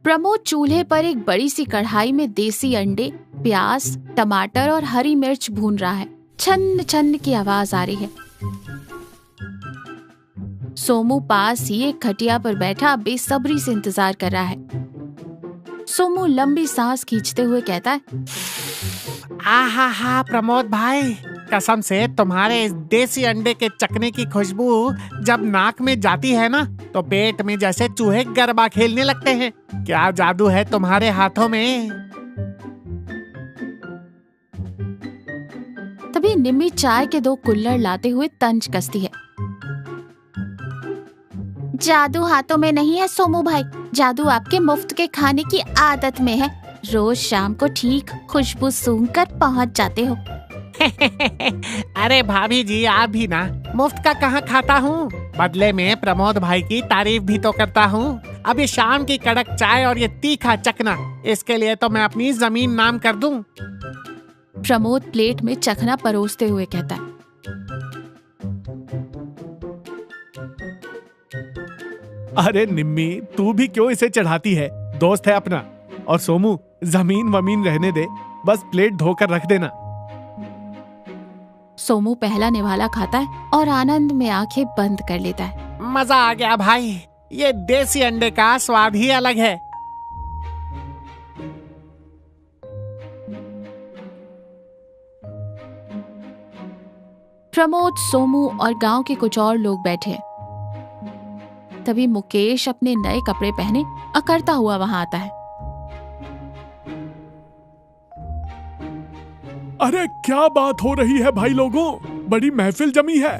प्रमोद चूल्हे पर एक बड़ी सी कढ़ाई में देसी अंडे, प्याज, टमाटर और हरी मिर्च भून रहा है। छन्न छन्न की आवाज आ रही है। सोमू पास ही एक खटिया पर बैठा बेसब्री से इंतजार कर रहा है। सोमू लंबी सांस खींचते हुए कहता है, आहा प्रमोद भाई, कसम से तुम्हारे इस देसी अंडे के चखने की खुशबू जब नाक में जाती है ना, तो पेट में जैसे चूहे गरबा खेलने लगते हैं। क्या जादू है तुम्हारे हाथों में। तभी निम्मी चाय के 2 कुल्हड़ लाते हुए तंज कसती है। जादू हाथों में नहीं है सोमू भाई, जादू आपके मुफ्त के खाने की आदत में है। रोज शाम को ठीक खुशबू सूंघकर पहुंच जाते हो। अरे भाभी जी, आप भी ना मुफ्त का कहाँ खाता हूँ, बदले में प्रमोद भाई की तारीफ भी तो करता हूँ। अभी शाम की कड़क चाय और ये तीखा चखना, इसके लिए तो मैं अपनी जमीन नाम कर दूं। प्रमोद प्लेट में चखना परोसते हुए कहता है, अरे निम्मी, तू भी क्यों इसे चढ़ाती है, दोस्त है अपना। और सोमू, जमीन वमीन रहने दे, बस प्लेट धोकर रख देना। सोमू पहला निवाला खाता है और आनंद में आंखें बंद कर लेता है। मजा आ गया भाई, ये देसी अंडे का स्वाद ही अलग है। प्रमोद, सोमू और गांव के कुछ और लोग बैठे हैं। तभी मुकेश अपने नए कपड़े पहने अकड़ता हुआ वहां आता है। अरे क्या बात हो रही है भाई लोगों, बड़ी महफिल जमी है।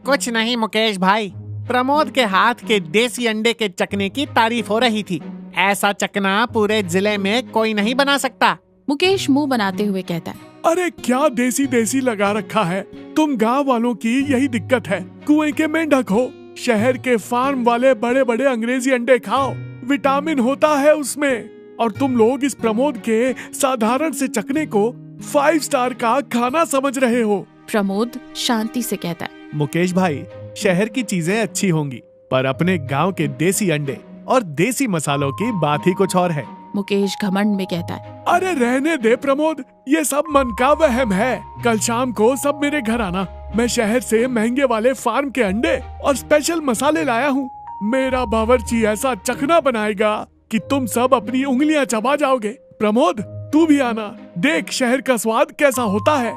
कुछ नहीं मुकेश भाई, प्रमोद के हाथ के देसी अंडे के चखने की तारीफ हो रही थी। ऐसा चखना पूरे जिले में कोई नहीं बना सकता। मुकेश मुंह बनाते हुए कहता है, अरे क्या देसी देसी लगा रखा है, तुम गांव वालों की यही दिक्कत है। कुएं के मेंढक हो, शहर के फार्म वाले बड़े बड़े अंग्रेजी अंडे खाओ, विटामिन होता है उसमें। और तुम लोग इस प्रमोद के साधारण से चखने को 5 स्टार का खाना समझ रहे हो। प्रमोद शांति से कहता है, मुकेश भाई, शहर की चीजें अच्छी होंगी, पर अपने गांव के देसी अंडे और देसी मसालों की बात ही कुछ और है। मुकेश घमंड में कहता है, अरे रहने दे प्रमोद, ये सब मन का वहम है। कल शाम को सब मेरे घर आना, मैं शहर से महंगे वाले फार्म के अंडे और स्पेशल मसाले लाया हूँ। मेरा बावर्ची ऐसा चखना बनाएगा कि तुम सब अपनी उंगलियां चबा जाओगे। प्रमोद, तू भी आना, देख शहर का स्वाद कैसा होता है।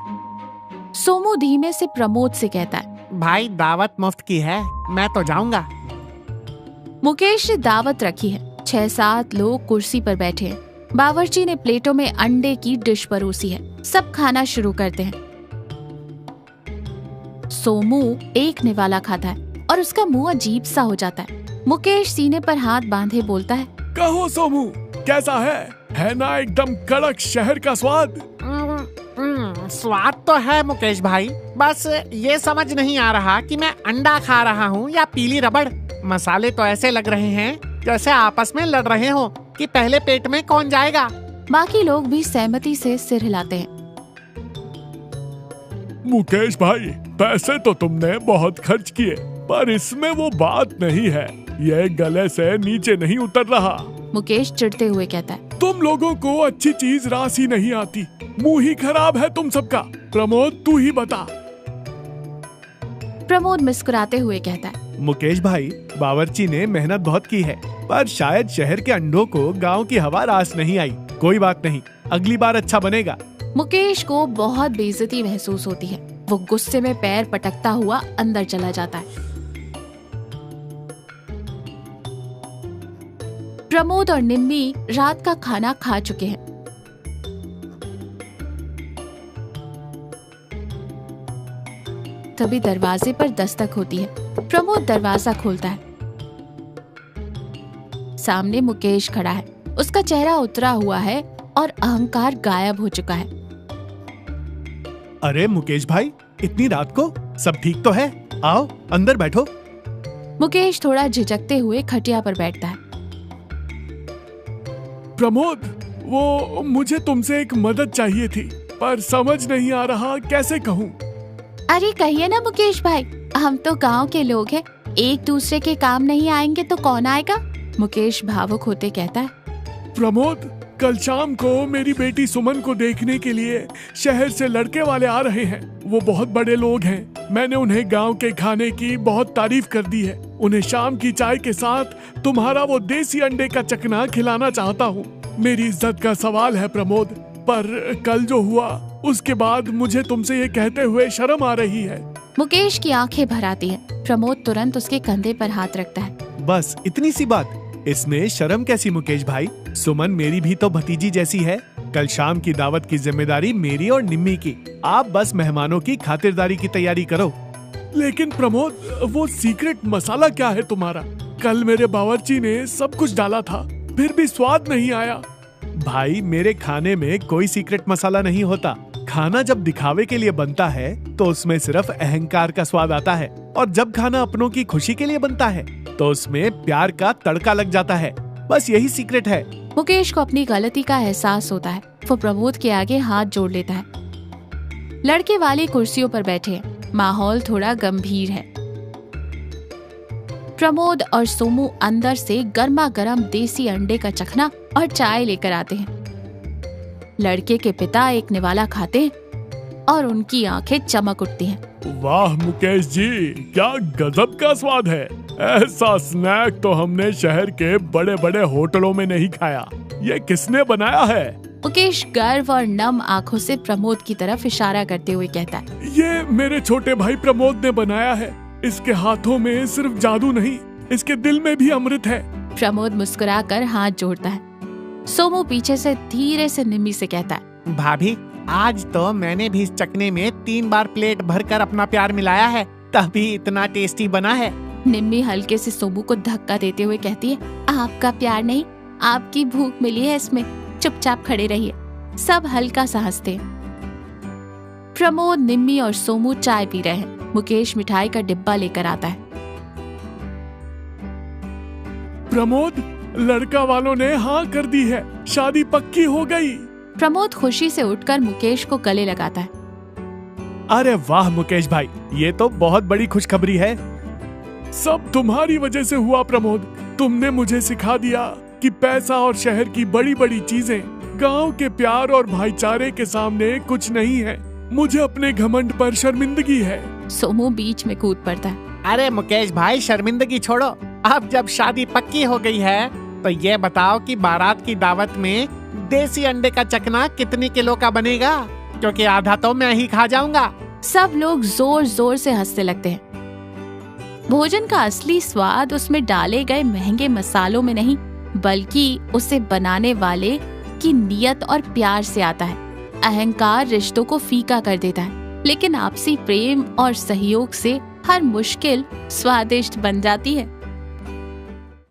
सोमू धीमे से प्रमोद से कहता है, भाई दावत मुफ्त की है, मैं तो जाऊंगा। मुकेश ने दावत रखी है। 6-7 लोग कुर्सी पर बैठे हैं। बावर्ची ने प्लेटों में अंडे की डिश परोसी है। सब खाना शुरू करते हैं। सोमू एक निवाला खाता है और उसका मुंह अजीब सा हो जाता है। मुकेश सीने पर हाथ बांधे बोलता है, कहो सोमू, कैसा है ना एकदम कड़क शहर का स्वाद। स्वाद तो है मुकेश भाई, बस ये समझ नहीं आ रहा कि मैं अंडा खा रहा हूँ या पीली रबड़। मसाले तो ऐसे लग रहे हैं जैसे आपस में लड़ रहे हो कि पहले पेट में कौन जाएगा। बाकी लोग भी सहमति से सिर हिलाते हैं। मुकेश भाई, पैसे तो तुमने बहुत खर्च किए, पर इसमें वो बात नहीं है, ये गले से नीचे नहीं उतर रहा। मुकेश चिढ़ते हुए कहता है, तुम लोगों को अच्छी चीज रासी नहीं आती, मुंह ही खराब है तुम सबका। प्रमोद, तू ही बता। प्रमोद मुस्कुराते हुए कहता है, मुकेश भाई, बावर्ची ने मेहनत बहुत की है, पर शायद शहर के अंडों को गांव की हवा रास नहीं आई। कोई बात नहीं, अगली बार अच्छा बनेगा। मुकेश को बहुत बेइज्जती महसूस होती है। वो गुस्से में पैर पटकता हुआ अंदर चला जाता है। प्रमोद और निम्मी रात का खाना खा चुके हैं। तभी दरवाजे पर दस्तक होती है। प्रमोद दरवाजा खोलता है। सामने मुकेश खड़ा है। उसका चेहरा उतरा हुआ है और अहंकार गायब हो चुका है। अरे मुकेश भाई, इतनी रात को सब ठीक तो है? आओ अंदर बैठो। मुकेश थोड़ा झिझकते हुए खटिया पर बैठता है। प्रमोद, वो मुझे तुमसे एक मदद चाहिए थी, पर समझ नहीं आ रहा कैसे कहूँ। अरे कहिए ना मुकेश भाई, हम तो गांव के लोग हैं, एक दूसरे के काम नहीं आएंगे तो कौन आएगा। मुकेश भावुक होते कहता है, प्रमोद, कल शाम को मेरी बेटी सुमन को देखने के लिए शहर से लड़के वाले आ रहे हैं। वो बहुत बड़े लोग हैं। मैंने उन्हें गांव के खाने की बहुत तारीफ कर दी है। उन्हें शाम की चाय के साथ तुम्हारा वो देसी अंडे का चकना खिलाना चाहता हूँ। मेरी इज्जत का सवाल है प्रमोद, पर कल जो हुआ उसके बाद मुझे तुमसे ये कहते हुए शर्म आ रही है। मुकेश की आंखें भर आती हैं। प्रमोद तुरंत उसके कंधे पर हाथ रखता है। बस इतनी सी बात, इसमें शर्म कैसी मुकेश भाई? सुमन मेरी भी तो भतीजी जैसी है। कल शाम की दावत की जिम्मेदारी मेरी और निम्मी की। आप बस मेहमानों की खातिरदारी की तैयारी करो। लेकिन प्रमोद, वो सीक्रेट मसाला क्या है तुम्हारा? कल मेरे बावर्ची ने सब कुछ डाला था, फिर भी स्वाद नहीं आया। भाई, मेरे खाने में कोई सीक्रेट मसाला नहीं होता। खाना जब दिखावे के लिए बनता है तो उसमें सिर्फ अहंकार का स्वाद आता है, और जब खाना अपनों की खुशी के लिए बनता है तो उसमें प्यार का तड़का लग जाता है। बस यही सीक्रेट है। मुकेश को अपनी गलती का एहसास होता है। वो प्रमोद के आगे हाथ जोड़ लेता है। लड़के वाली कुर्सियों पर बैठे हैं। माहौल थोड़ा गंभीर है। प्रमोद और सोमू अंदर से गर्मा गर्म देसी अंडे का चखना और चाय लेकर आते हैं। लड़के के पिता एक निवाला खाते हैं और उनकी आंखें चमक उठती हैं। वाह मुकेश जी, क्या गजब का स्वाद है। ऐसा स्नैक तो हमने शहर के बड़े बड़े होटलों में नहीं खाया। ये किसने बनाया है? मुकेश गर्व और नम आंखों से प्रमोद की तरफ इशारा करते हुए कहता है, ये मेरे छोटे भाई प्रमोद ने बनाया है। इसके हाथों में सिर्फ जादू नहीं, इसके दिल में भी अमृत है। प्रमोद मुस्कुराकर हाथ जोड़ता है। सोमू पीछे से धीरे से निम्मी से कहता है, भाभी, आज तो मैंने भी इस चकने में 3 बार प्लेट भरकर अपना प्यार मिलाया है, तभी इतना टेस्टी बना है। निम्मी हल्के से सोमू को धक्का देते हुए कहती है, आपका प्यार नहीं, आपकी भूख मिली है इसमें। चुपचाप खड़े रहिए। सब हल्का सा हंसते हैं। प्रमोद, निम्मी और सोमू चाय पी रहे हैं। मुकेश मिठाई का डिब्बा लेकर आता है। प्रमोद, लड़का वालों ने हाँ कर दी है, शादी पक्की हो गई। प्रमोद खुशी से उठकर मुकेश को गले लगाता है। अरे वाह मुकेश भाई, ये तो बहुत बड़ी खुशखबरी है। सब तुम्हारी वजह से हुआ प्रमोद। तुमने मुझे सिखा दिया कि पैसा और शहर की बड़ी बड़ी चीजें गांव के प्यार और भाईचारे के सामने कुछ नहीं है। मुझे अपने घमंड पर शर्मिंदगी है। सोमू बीच में कूद पड़ता है। अरे मुकेश भाई, शर्मिंदगी छोड़ो। अब जब शादी पक्की हो गई है तो ये बताओ कि बारात की दावत में देसी अंडे का चकना कितनी किलो का बनेगा? क्योंकि आधा तो मैं ही खा जाऊंगा। सब लोग जोर जोर से हंसने लगते हैं। भोजन का असली स्वाद उसमें डाले गए महंगे मसालों में नहीं, बल्कि उसे बनाने वाले की नियत और प्यार से आता है। अहंकार रिश्तों को फीका कर देता है, लेकिन आपसी प्रेम और सहयोग से हर मुश्किल स्वादिष्ट बन जाती है।